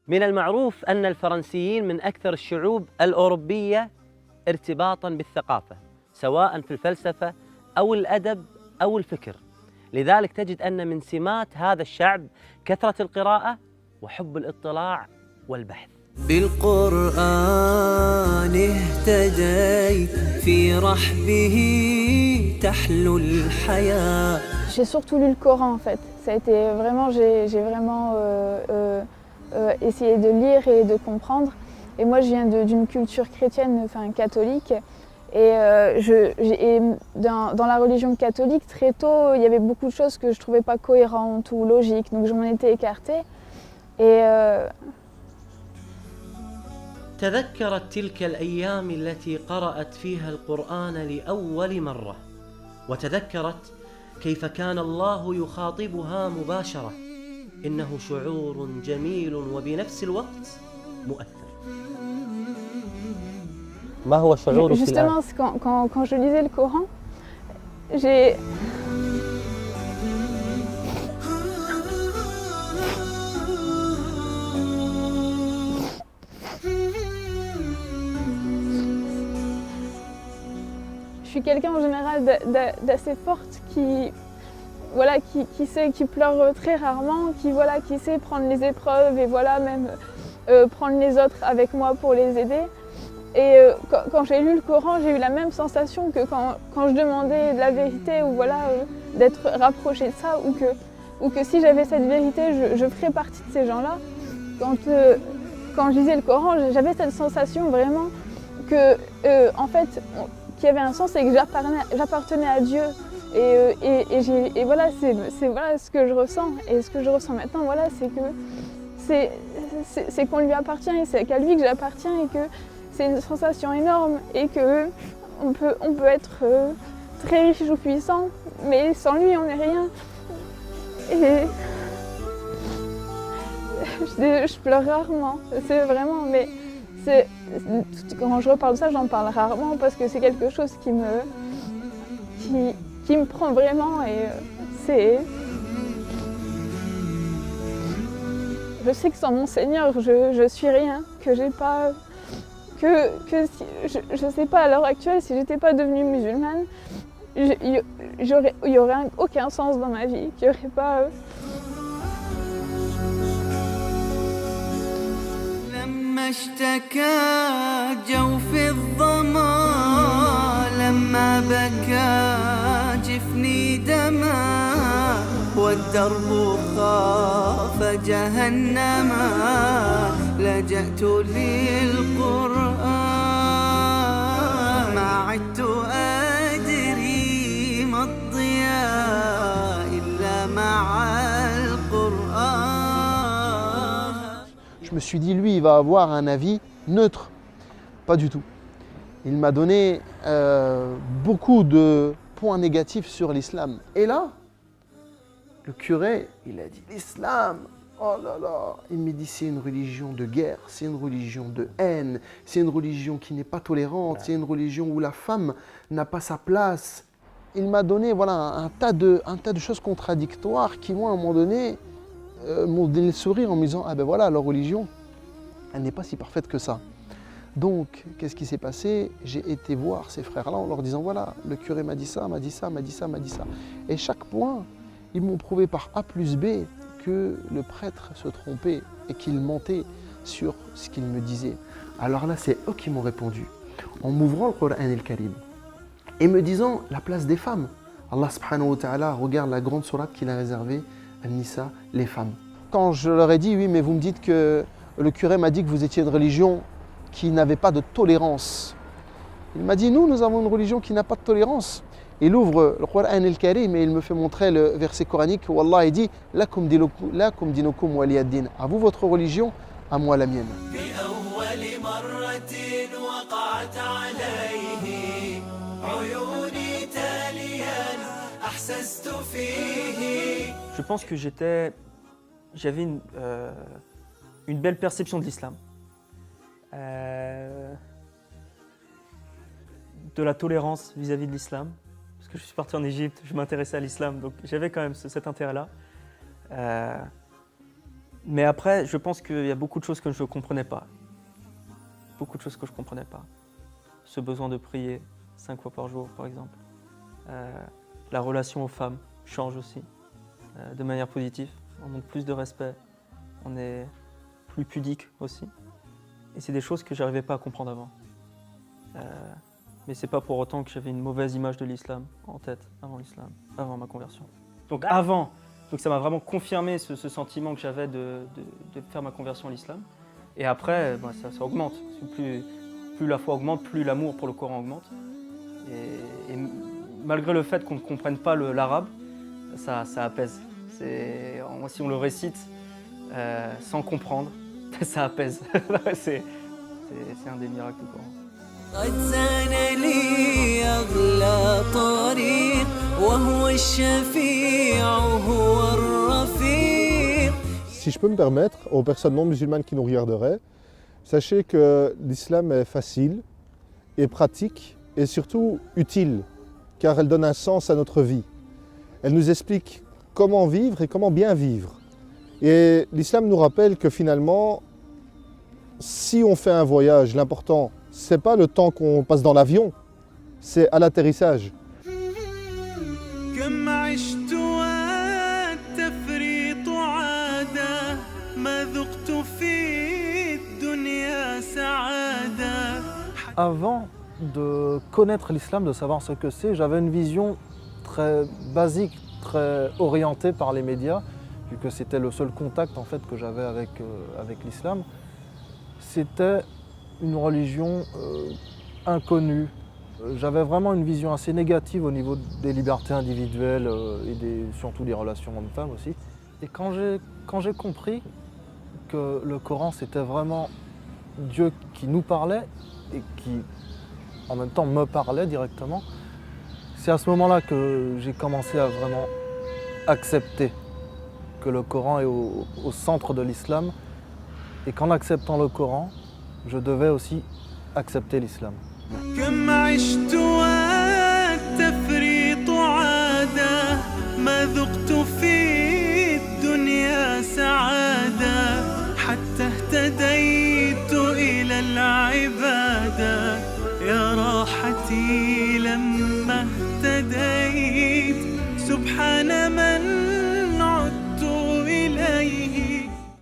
من المعروف أن الفرنسيين من أكثر الشعوب الأوروبية ارتباطاً بالثقافة، سواء في الفلسفة أو الأدب أو الفكر. لذلك تجد أن من سمات هذا الشعب كثرة القراءة وحب الاطلاع والبحث. بالقرآن اهتديت في رحبه تحلو الحياة. J'ai surtout lu le Coran en fait. Ça a été vraiment, j'ai vraiment essayé de lire et de comprendre. Et moi je viens d'une culture chrétienne, enfin catholique. Et, dans la religion catholique, très tôt, il y avait beaucoup de choses que je ne trouvais pas cohérentes ou logiques, donc je m'en étais écartée. Et تذكرت تلك الأيام التي قرأت فيها القرآن لأول مرة، وتذكرت كيف كان الله يخاطبها مباشرة. إنه شعور جميل وبنفس الوقت مؤثر. ما هو شعورك الآن؟ Justement, quand je lisais le Coran, j'ai... Je suis quelqu'un en général d'assez forte qui pleure très rarement, qui sait prendre les épreuves et même prendre les autres avec moi pour les aider. Et quand j'ai lu le Coran, j'ai eu la même sensation que quand je demandais de la vérité ou d'être rapprochée de ça, ou que si j'avais cette vérité, je ferais partie de ces gens-là. Quand je lisais le Coran, j'avais cette sensation vraiment que en fait, qu'il y avait un sens et que j'appartenais à Dieu. Et voilà, c'est voilà ce que je ressens. Et ce que je ressens maintenant, voilà, c'est que c'est qu'on lui appartient et c'est qu'à lui que j'appartiens et que c'est une sensation énorme et qu'on peut être très riche ou puissant, mais sans lui on n'est rien. Et je pleure rarement, c'est vraiment, mais quand je reparle de ça, j'en parle rarement parce que c'est quelque chose qui me prend vraiment et c'est... Je sais que sans mon Seigneur, je suis rien, que j'ai pas... je ne sais pas à l'heure actuelle, si j'étais pas devenue musulmane, il y aurait aucun sens dans ma vie, qu'il y aurait pas... لما اشتكى جوف الظما لما بكى جفني دما والدرب خاف جهنما لجأت للقرآن ما عدت أدري ما الضياء إلا مع القرآن. Je me suis dit, lui, il va avoir un avis neutre. Pas du tout. Il m'a donné beaucoup de points négatifs sur l'islam. Et là, le curé, il a dit, l'islam, oh là là, il me dit, c'est une religion de guerre, c'est une religion de haine, c'est une religion qui n'est pas tolérante, c'est une religion où la femme n'a pas sa place. Il m'a donné un tas de choses contradictoires qui, moi, à un moment donné, m'ont donné le sourire en me disant, ah ben voilà, leur religion, elle n'est pas si parfaite que ça. Donc, qu'est-ce qui s'est passé? J'ai été voir ces frères-là en leur disant, voilà, le curé m'a dit ça, m'a dit ça, m'a dit ça, m'a dit ça. Et chaque point, ils m'ont prouvé par A plus B que le prêtre se trompait et qu'il mentait sur ce qu'il me disait. Alors là, c'est eux qui m'ont répondu, en m'ouvrant le Coran el-Karim et me disant la place des femmes. Allah subhanahu wa ta'ala regarde la grande sourate qu'il a réservée à Nisa, les femmes. Quand je leur ai dit, oui, mais vous me dites que le curé m'a dit que vous étiez une religion qui n'avait pas de tolérance. Il m'a dit, nous avons une religion qui n'a pas de tolérance. Il ouvre le Coran el-Karim et il me fait montrer le verset coranique où Allah dit « Lakum dinukum waliyad-din » à vous votre religion, à moi la mienne. Je pense que j'avais une belle perception de l'islam. De la tolérance vis-à-vis de l'islam. Parce que je suis parti en Égypte, je m'intéressais à l'islam, donc j'avais quand même cet intérêt-là. Mais après, je pense qu'il y a beaucoup de choses que je ne comprenais pas. Beaucoup de choses que je ne comprenais pas. Ce besoin de prier 5 fois par jour, par exemple. La relation aux femmes change aussi, de manière positive. On montre plus de respect, on est plus pudique aussi. Et c'est des choses que je n'arrivais pas à comprendre avant. Mais c'est pas pour autant que j'avais une mauvaise image de l'islam en tête avant ma conversion. Donc ça m'a vraiment confirmé ce sentiment que j'avais de faire ma conversion à l'islam. Et après, ça augmente. Plus la foi augmente, plus l'amour pour le Coran augmente. Et malgré le fait qu'on ne comprenne pas l'arabe, ça apaise. Si on le récite sans comprendre, ça apaise. c'est un des miracles du Coran. قد زان لي أغلى طريق وهو الشفيع هو الرفيق. Si je peux me permettre, aux personnes non musulmanes qui nous regarderaient, sachez que l'islam est facile et pratique et surtout utile, car elle donne un sens à notre vie. Elle nous explique comment vivre et comment bien vivre. Et l'islam nous rappelle que finalement, si on fait un voyage, l'important, c'est pas le temps qu'on passe dans l'avion, c'est à l'atterrissage. كم عشت والتفريط عادة ما ذقت في الدنيا سعادة. Avant de connaître l'islam, de savoir ce que c'est, j'avais une vision très basique, très orientée par les médias, vu que c'était le seul contact en fait que j'avais avec l'islam. C'était une religion inconnue. J'avais vraiment une vision assez négative au niveau des libertés individuelles et surtout des relations hommes-femmes aussi. Et quand j'ai compris que le Coran c'était vraiment Dieu qui nous parlait et qui en même temps me parlait directement, c'est à ce moment-là que j'ai commencé à vraiment accepter que le Coran est au centre de l'islam et qu'en acceptant le Coran, je devais aussi accepter l'islam. كم عشت والتفريط عادة ما ذقت في الدنيا سعادة حتى اهتديت إلى العبادة يا راحتي لما اهتديت سبحان من